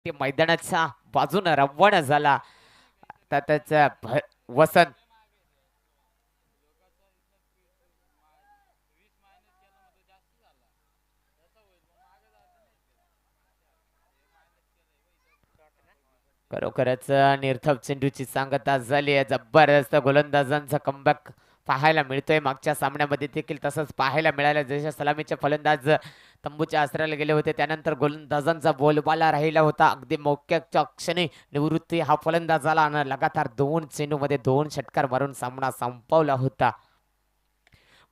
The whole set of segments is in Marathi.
ते मैदानाच्या बाजूनं रवाना झाला. आता त्याचा वसंत खरोखरच निर्थक चेंडूची सांगता झाली आहे. जबरदस्त गोलंदाजांचा कमबॅक पाहायला मिळतोय. मागच्या सामन्यामध्ये देखील तसंच पाहायला मिळालं. जसे सलामीचे फलंदाज तंबूच्या आसऱ्याला गेले होते त्यानंतर गोलंदाजांचा बोलबाला राहिला होता. अगदी मोक्याच्या क्षणी निवृत्ती हा फलंदाज आला आणि लगातार 2 चेंडूमध्ये 2 षटकार मारून सामना संपवला होता.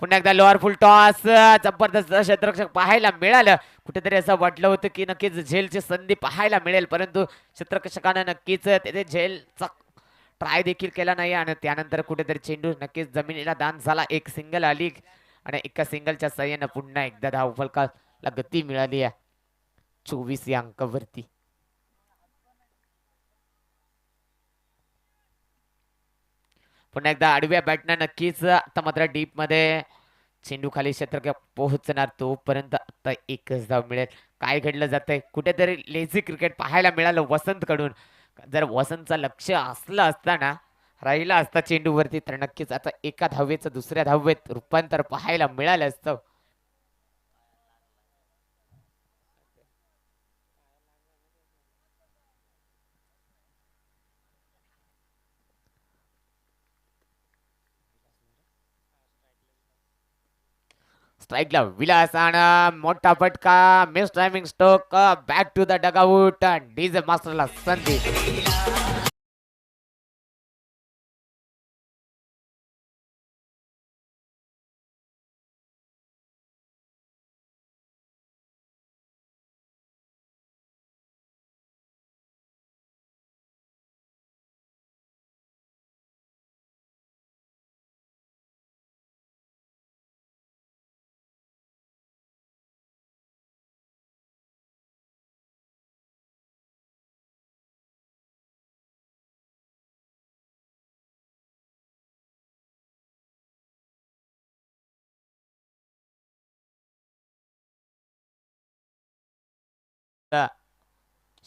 पुन्हा एकदा लोअर फुल टॉस जबरदस्त क्षेत्ररक्षक पाहायला मिळालं. कुठेतरी असं वाटलं होतं की नक्कीच झेलची संधी पाहायला मिळेल परंतु क्षेत्ररक्षकानं नक्कीच त्याचे झेलचा ट्राय देखील केला नाही आणि त्यानंतर कुठेतरी चेंडू नक्कीच जमिनीला दान झाला. एक सिंगल आली आणि एका सिंगलच्या साह्यानं पुन्हा एकदा धावफलकाला गती मिळाली आहे 24 या अंकावरती. पुन्हा एकदा आडव्या बॅटनं नक्कीच आता मात्र डीप मध्ये चेंडू खाली क्षेत्र पोहोचणार तोपर्यंत आता एकच धाव मिळेल. काय घडलं जातंय कुठेतरी लेझी क्रिकेट पाहायला मिळालं वसंत कडून. जर वसंतचं लक्ष असलं असताना राहिला असता चेंडूवरती तर नक्कीच आता एका धावेचं दुसऱ्या धावेत रूपांतर पाहायला मिळालं असतं. स्ट्राईकला विलास आणि मोठा फटका miss timing stroke back to the dugout DJ मास्टरला संधी.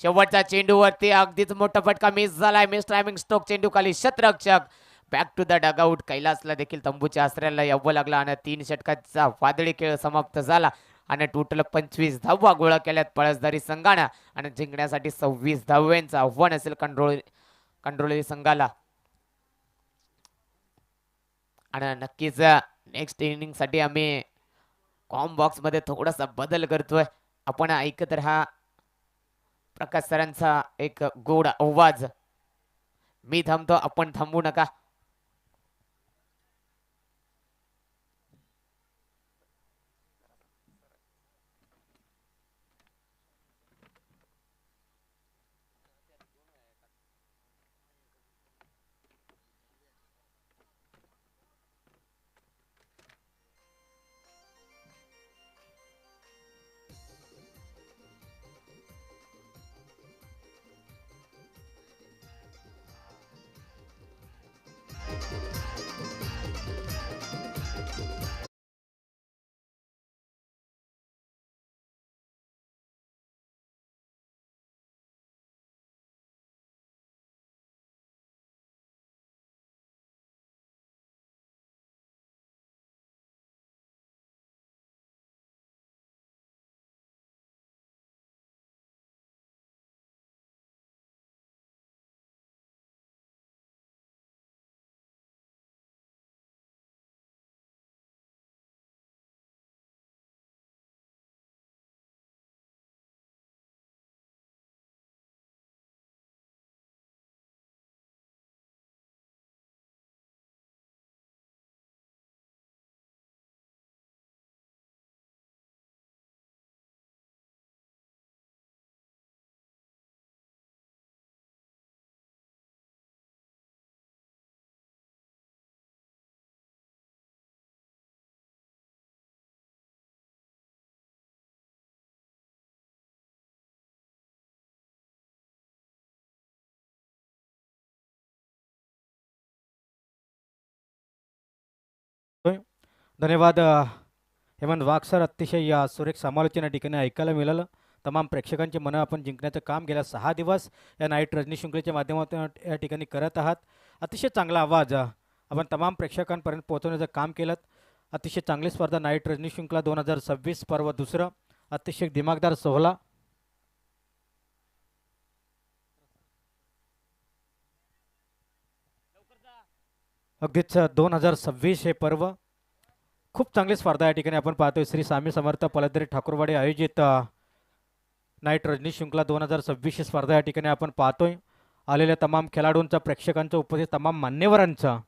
शेवटच्या चेंडूवरती अगदीच मोठा फटका मिस झालाय. मिस टायमिंग स्ट्रोक चेंडू खाली शतरक्षक बॅक टू द डगआउट. कैलासला देखील तंबूच्या आसऱ्याला यावं लागला आणि 3 षटकाचा वादळी खेळ समाप्त झाला आणि टोटल 25 धावा गोळा केल्यात पळसधारी संघानं आणि जिंकण्यासाठी 26 धाव्यांचं आव्हान असेल कंट्रोल संघाला. आणि नक्कीच नेक्स्ट इनिंग साठी आम्ही कॉम बॉक्स मध्ये थोडासा बदल करतोय. आपण ऐकत राहा प्रकाश सरांचा एक गोड आवाज. मी थांबतो आपण थांबू नका. धन्यवाद हेमंत वाघ सर. अतिशय सुरेख समालोचन या ठिकाणी ऐकायला मिळालं. तमाम प्रेक्षकांची मनं आपण जिंकण्याचं काम गेल्या 6 दिवस या नाईट रजनी शृंखलेच्या माध्यमातून या ठिकाणी करत आहात. अतिशय चांगला आवाज आपण तमाम प्रेक्षकांपर्यंत पोहोचवण्याचं काम केलं. अतिशय चांगली स्पर्धा नाईट रजनी शृंखला 2026 पर्व दुसरं, अतिशय दिमागदार सोहळा. अगदीच 2026 हे पर्व खूप चांगली स्पर्धा या ठिकाणी आपण पाहतोय. श्री स्वामी समर्थ पलदरी ठाकूरवाडी आयोजित नाईट रजनी शृंखला 2026 ही स्पर्धा या ठिकाणी आपण पाहतोय. आलेल्या तमाम खेळाडूंचा, प्रेक्षकांचं, उपस्थित तमाम मान्यवरांचं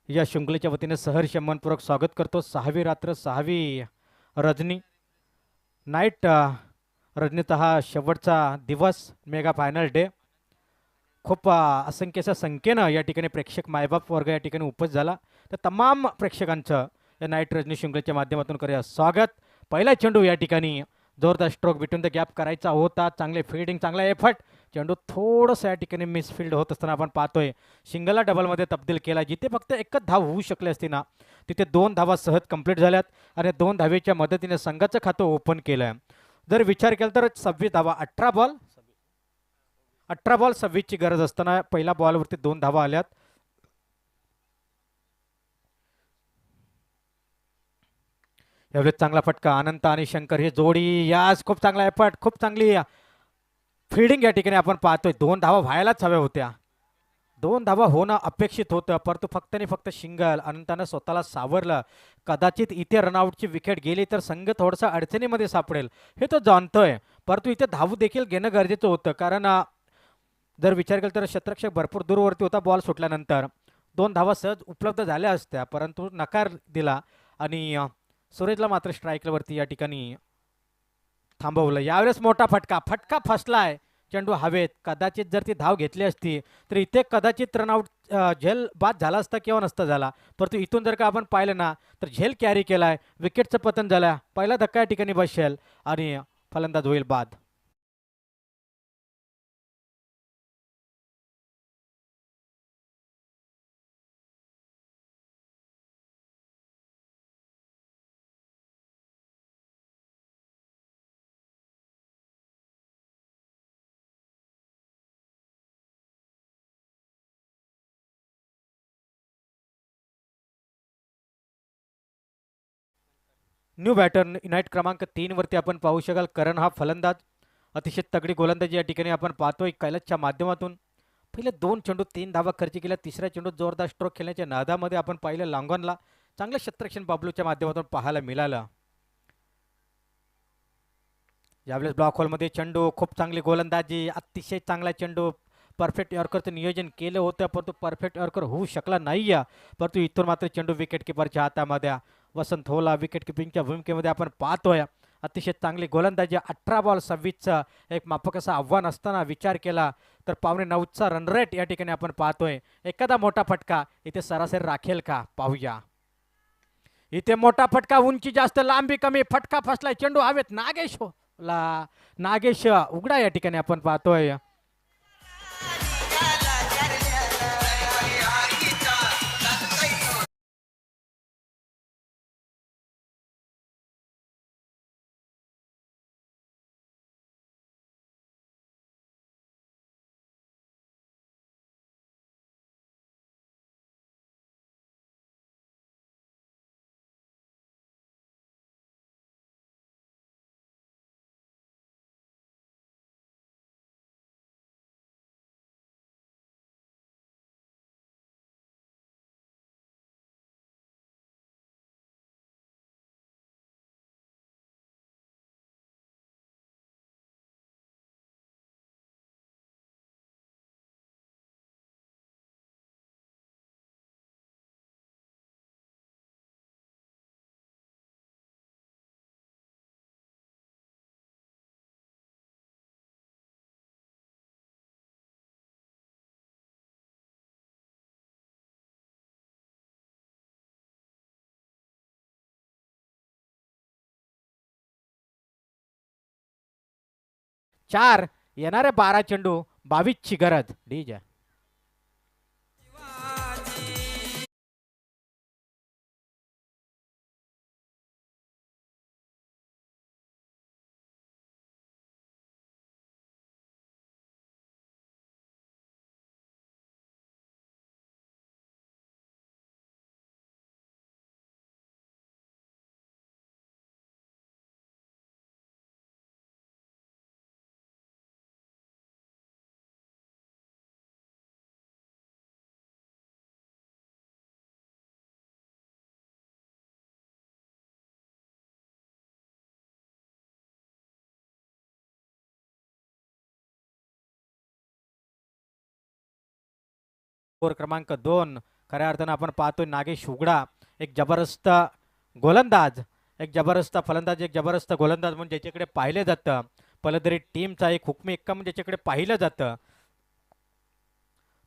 या शृंखलेच्या वतीने सहर्ष मनपूर्वक स्वागत करतो. 6वी रात्र 6वी रजनी नाईट रजनीचा हा शेवटचा दिवस, मेगा फायनल डे. खूप असंख्यच्या संख्येनं या ठिकाणी प्रेक्षक मायबाप वर्ग या ठिकाणी उपस्थित झाला. तर तमाम प्रेक्षकांचं या नाईट रजनी शृंखलेच्या माध्यमातून करूया स्वागत. पहिला चेंडू या ठिकाणी जोरदार स्ट्रोक बिटवीन द गॅप करायचा होता. चांगले फिल्डिंग, चांगला एफर्ट. चेंडू थोडंसं या ठिकाणी मिसफिल्ड होत असताना आपण पाहतोय. सिंगलला डबलमध्ये तब्दील केला. जिथे फक्त एकच धाव होऊ शकली असती ना, तिथे 2 धावा सहज कंप्लीट झाल्यात आणि 2 धावेच्या मदतीने संघाचं खातं ओपन केलं आहे. जर विचार केला तर 26 धावा, 18 बॉल 26ची गरज असताना पहिल्या बॉलवरती 2 धावा आल्यात. यावेळेस चांगला फटका. अनंत आणि शंकर ही जोडी, यास खूप चांगला एफर्ट, खूप चांगली फिल्डिंग या ठिकाणी आपण पाहतोय. 2 धावा व्हायलाच हव्या होत्या. 2 धावा होणं अपेक्षित होतं, परंतु फक्त आणि फक्त सिंगल. अनंतानं स्वतःला सावरलं. कदाचित इथे रनआउटची विकेट गेली तर संघ थोडासा अडचणीमध्ये सापडेल हे तो जाणतोय, परंतु इथे धाव देखील घेणं गरजेचं होतं. कारण जर विचार केला तर शतरक्षक भरपूर दूरवरती होता. बॉल सुटल्यानंतर 2 धावा सहज उपलब्ध झाल्या असत्या, परंतु नकार दिला आणि सुरेशला मात्र स्ट्राईकवरती या ठिकाणी थांबवलं. यावेळेस मोठा फटका फसलाय. चेंडू हवेत. कदाचित जर ती धाव घेतली असती तर इथे कदाचित रनआउट झेल बाद झाला असता किंवा नसता झाला, परंतु इथून जर का आपण पाहिलं ना तर झेल कॅरी केलाय. विकेटचं पतन झालं. पहिला धक्का या ठिकाणी बसेल आणि फलंदाज होईल बाद. न्यू बॅटर नाईट क्रमांक 3 वरती आपण पाहू शकाल करण हा फलंदाज. अतिशय तगडी गोलंदाजी या ठिकाणी आपण पाहतोय कैलासच्या माध्यमातून. पहिले 2 चेंडू 3 धावा खर्च केल्या. तिसऱ्या चेंडू जोरदार स्ट्रोक खेळण्याच्या नादामध्ये आपण पाहिलं लांगॉनला चांगलं क्षेत्ररक्षण बाबलूच्या माध्यमातून पाहायला मिळालं. यावेळेस ब्लॉक होलमध्ये चेंडू, खूप चांगली गोलंदाजी, अतिशय चांगला चेंडू. परफेक्ट यॉर्करचं नियोजन केलं होतं, परंतु परफेक्ट यॉर्कर होऊ शकला नाही. परंतु इथून मात्र चेंडू विकेट किपरच्या हातामध्ये. वसंत होला विकेट किपिंगच्या भूमिकेमध्ये आपण पाहतोय. अतिशय चांगली गोलंदाजी. 18 बॉल 26चं एक माफक असं आव्हान असताना विचार केला तर 8.9चा रन रेट या ठिकाणी आपण पाहतोय. एखादा मोठा फटका इथे सरासरी राखेल का पाहूया. इथे मोठा फटका, उंची जास्त, लांबी कमी, फटका फसलाय. चेंडू हवेत. नागेश उघडा या ठिकाणी आपण पाहतोय. चार येणारे 12 चेंडू 22ची गरज. डीजे स्कोर क्रमांक 2 खऱ्या अर्थानं आपण पाहतोय नागेश उगडा एक जबरदस्त गोलंदाज, एक जबरदस्त फलंदाज, एक जबरदस्त गोलंदाज म्हणून ज्याच्याकडे पाहिलं जातं. पलदरी टीमचा एक हुकमी एक्का म्हणून ज्याच्याकडे पाहिलं जातं.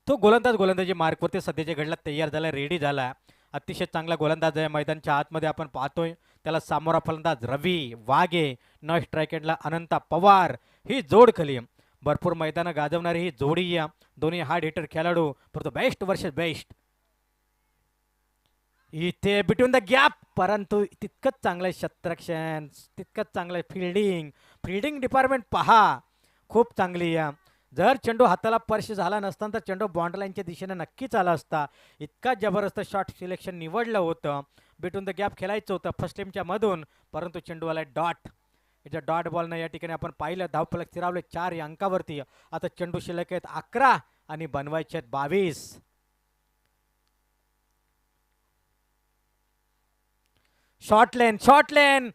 तो गोलंदाजी मार्कवरती सध्याच्या घडला तयार झाला, रेडी झाला. अतिशय चांगला गोलंदाज आहे. मैदानच्या आतमध्ये आपण पाहतोय त्याला सामोरा फलंदाज रवी वाघे, न स्ट्राईक एंडला अनंता पवार. ही जोड खली भरपूर मैदानं गाजवणारी ही जोडी दोन्ही हार्ड हिटर खेळाडू, परंतु बेस्ट वर्सेस बेस्ट. इथे बिटवीन द गॅप, परंतु तितकंच चांगलं शतरक्षण, तितकंच चांगलं फिल्डिंग डिपार्टमेंट पहा, खूप चांगली आहे. जर चेंडू हाताला स्पर्श झाला नसता तर चेंडू बॉन्ड लाईनच्या दिशेने नक्कीच आला असता. इतका जबरदस्त शॉट सिलेक्शन निवडलं होतं. बिटवीन द गॅप खेळायचं होतं फर्स्ट टीमच्या मधून, परंतु चेंडू आला डॉट. याच्या डॉट बॉलनं या ठिकाणी आपण पाहिलं धावफलक स्थिरावले 4 या अंकावरती. आता चेंडू शिल्लक आहेत 11 आणि बनवायचे आहेत 22. शॉर्ट लेन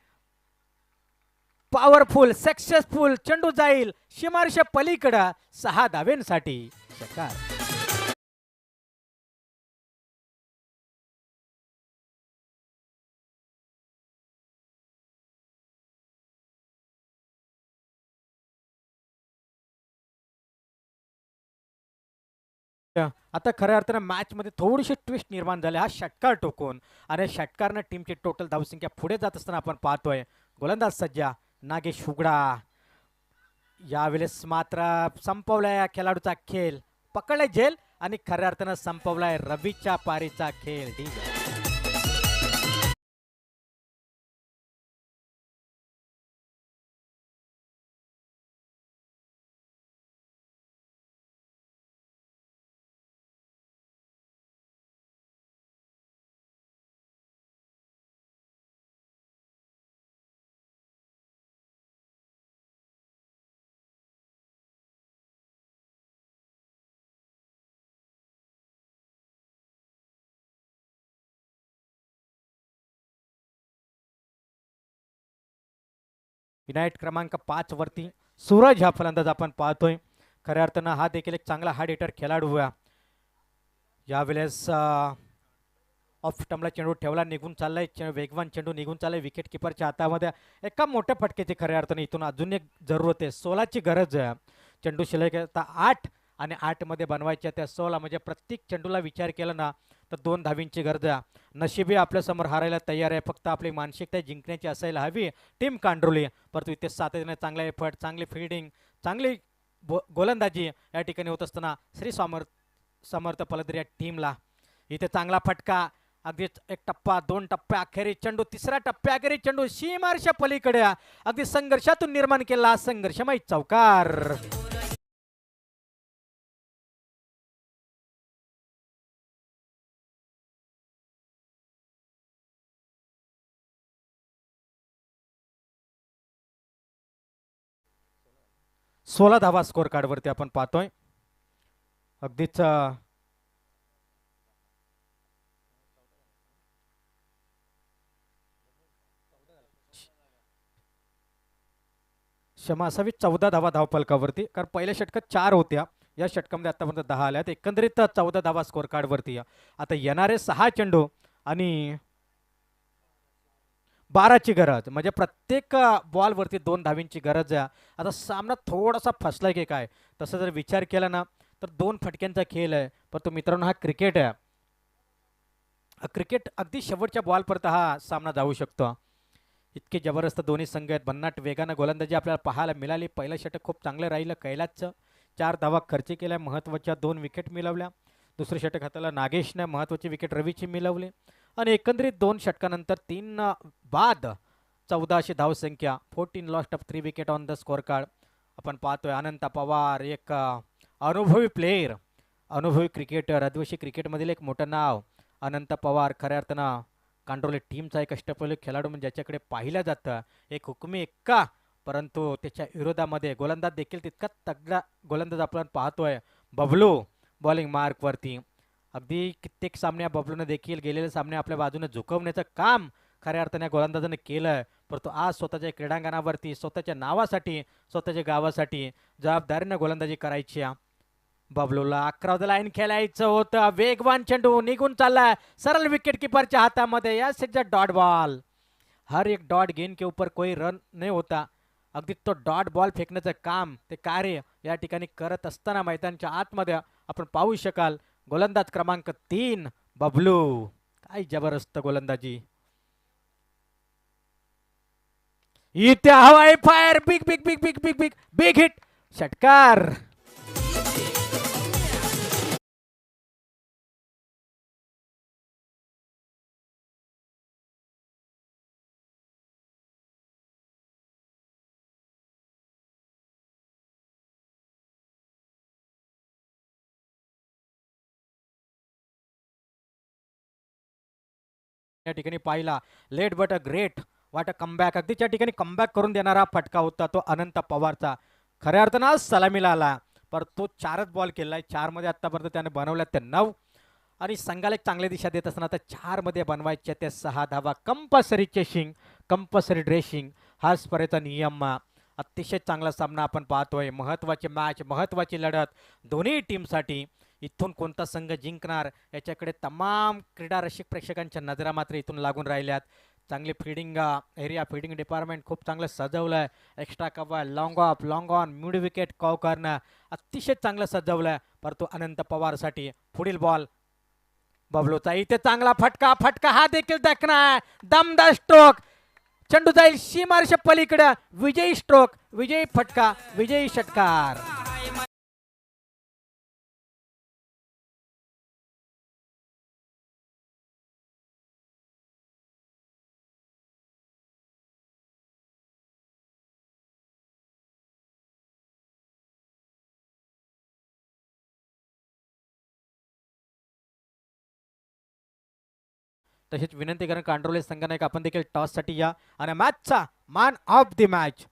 पॉवरफुल सक्सेसफुल. चेंडू जाईल सीमारेषे पलीकडं 6 धावेंसाठी. षटकार. आता खऱ्या अर्थानं मॅच मध्ये थोडीशी ट्विस्ट निर्माण झाली हा षटकार टोकून, आणि षटकारनं टीमची टोटल धावसंख्या पुढे जात असताना आपण पाहतोय. गोलंदाज सज्जा नागेश उगडा यावेळेस मात्र संपवलाय या खेळाडूचा खेळ, पकडलाय झेल आणि खऱ्या अर्थानं संपवलाय रवीच्या पारीचा खेळ. विनायक क्रमांक 5 वरती सूरज हा फलंदाज आपण पाहतोय. खऱ्या अर्थानं हा देखील एक चांगला हार्ड हिटर खेळाडू आहे. यावेळेस ऑफ स्टंपला चेंडू ठेवला, निघून चाललाय, वेगवान चेंडू निघून चाललाय विकेट किपरच्या हातामध्ये. एका मोठ्या फटक्याची खऱ्या अर्थाने इथून अजून एक जरूरत आहे, 16ची गरज आहे. चेंडू शिल्लक आता 8 आणि 8 मध्ये बनवायच्या त्या 16, म्हणजे प्रत्येक चेंडूला विचार केला ना तर 2 धावींची गरज आहे. नशिबी आपल्यासमोर हारायला तयार आहे, फक्त आपली मानसिकता जिंकण्याची असायला हवी. टीम कांड्रोली, परंतु इथे सातत्याने चांगला एफर्ट, चांगली फिल्डिंग, चांगली गोलंदाजी या ठिकाणी होत असताना श्री समर्थ पलदरी या टीमला इथे चांगला फटका. अगदीच एक टप्पा, 2 टप्प्या अखेरी चेंडू, तिसऱ्या टप्प्या अखेरी चेंडू सीमारेषा पलीकडे अगदी संघर्षातून निर्माण केला संघर्षमय चौकार. 16 धावा स्कोर कार्डवरती आपण पाहतोय. अगदीच क्षमा असावी 14 धावा धावफलकावरती, कारण पहिल्या षटकात 4 होत्या, या षटकामध्ये आतापर्यंत 10 आल्यात. एकंदरीत 14 धावा स्कोर कार्डवरती. आता येणारे 6 चेंडू आणि 12ची गरज, म्हणजे प्रत्येक बॉलवरती 2 धावींची गरज आहे. आता सामना थोडासा फसलाय की काय, तसं जर विचार केला ना तर 2 फटक्यांचा खेळ आहे. परंतु मित्रांनो हा क्रिकेट आहे, क्रिकेट अगदी शेवटच्या बॉलपर्यंत हा सामना जाऊ शकतो. इतके जबरदस्त दोन्ही संघ आहेत. भन्नाट वेगानं गोलंदाजी आपल्याला पाहायला मिळाली. पहिलं षटक खूप चांगलं राहिलं कैलासचं, 4 धावा खर्च केल्या, महत्त्वाच्या 2 विकेट मिळवल्या. दुसरं षटक हाताला नागेशने महत्त्वाची विकेट रवीची मिळवली, आणि एकंदरीत 2 षटकानंतर 3 बाद 1400 धावसंख्या, 14 lost of 3 wicket on the score card. आपण पाहतोय अनंता पवार एक अनुभवी प्लेयर, अनुभवी क्रिकेटर, आदिवासी क्रिकेटमधील एक मोठं नाव अनंत पवार. खऱ्या अर्थानं कांड्रोली टीमचा एक अष्टपैलू खेळाडू म्हणजे ज्याच्याकडे पाहिलं जातं, एक हुकमी एक्का, परंतु त्याच्या विरोधामध्ये गोलंदाज देखील तितका तगडा गोलंदाज आपण पाहतोय बबलू बॉलिंग मार्कवरती. अगदी कित्येक सामने बबलूने देखील गेलेले सामने आपल्या बाजूने झुकवण्याचं काम खऱ्या अर्थाने गोलंदाजाने केलं. परंतु आज स्वतःच्या क्रीडांगणावरती, स्वतःच्या नावासाठी, स्वतःच्या गावासाठी जबाबदारीने गोलंदाजी करायची. बबलूला 11 लाईन खेळायचं होतं. वेगवान चेंडू निघून चाललाय सरळ विकेट कीपरच्या हातामध्ये. या सिद्ध डॉट बॉल. हर एक डॉट गेंद के ऊपर कोई रन नहीं होता. अगदी तो डॉट बॉल फेकण्याचं काम ते कार्य या ठिकाणी करत असताना मैदानाच्या आतमध्ये आपण पाहू शकाल. गोलंदाज क्रमांक 3 बबलू. काय जबरदस्त गोलंदाजी. इथे हवाई fire. Big big big big big big big hit. षटकार. या ठिकाणी पाहिला लेट बट अ ग्रेट वाट अ कमबॅक. अगदी त्या ठिकाणी कमबॅक करून देणारा फटका होता तो अनंत पवारचा. खऱ्या अर्थानं सलामीला आला पर तो 4च बॉल केलाय. 4 मध्ये आतापर्यंत त्याने बनवल्यात ते 9 आणि संघाला एक चांगली दिशा देत असताना आता 4 मध्ये बनवायचे ते 6 धावा. कंपल्सरी चेशिंग कंपल्सरी ड्रेसिंग हा स्पर्धेचा नियम. अतिशय चांगला सामना आपण पाहतोय. महत्वाची मॅच महत्वाची लढत दोन्ही टीमसाठी. इथून कोणता संघ जिंकणार याच्याकडे तमाम क्रीडा रसिक प्रेक्षकांच्या नजरा मात्र इथून लागून राहिल्यात. चांगली फिडिंग एरिया फिडिंग डिपार्टमेंट खूप चांगलं सजवलंय. Extra cover long on mid wicket कॉव करणं अतिशय चांगलं सजवलंय. परंतु अनंत पवारसाठी पुढील बॉल बबलूचा. इथे चांगला फटका. फटका हा देखील दखणार. दमदार स्ट्रोक. चेंडू जाईल सीमारेषे पलीकडे. विजयी स्ट्रोक विजयी फटका विजयी षटकार. तसेच विनंती करून कांड्रोले संघनायक आपण देखील टॉस साठी या आणि मॅचचा मॅन ऑफ द मॅच